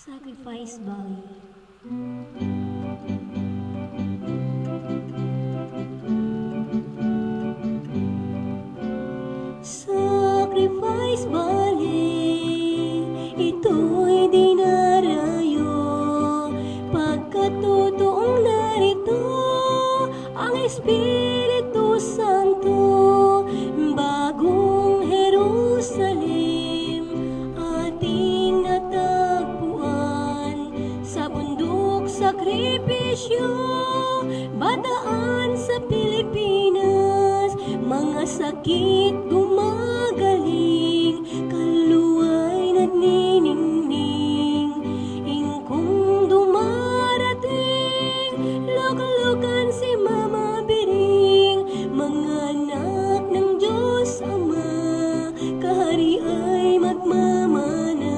Sacrifice Valley. Sacrifice Valley, ito'y dinarayo, pagkat totoong narito ang Espiritu Santo. Bagong Jerusalem ating natagpuan, sa bundok sakripisyo, bataan sa Pilipinas. Mga sakit gumagaling, kaluwa'y nagniningning. Ingkong dumarating, luklukan si Mama Biring. Mga anak ng Diyos Ama, kahari ay magmamana.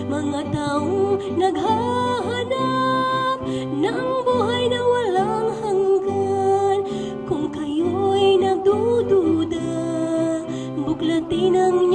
Mga taong naghahanap ng buhay na walang hanggan, kung kayo'y nagdududa, buklatin ang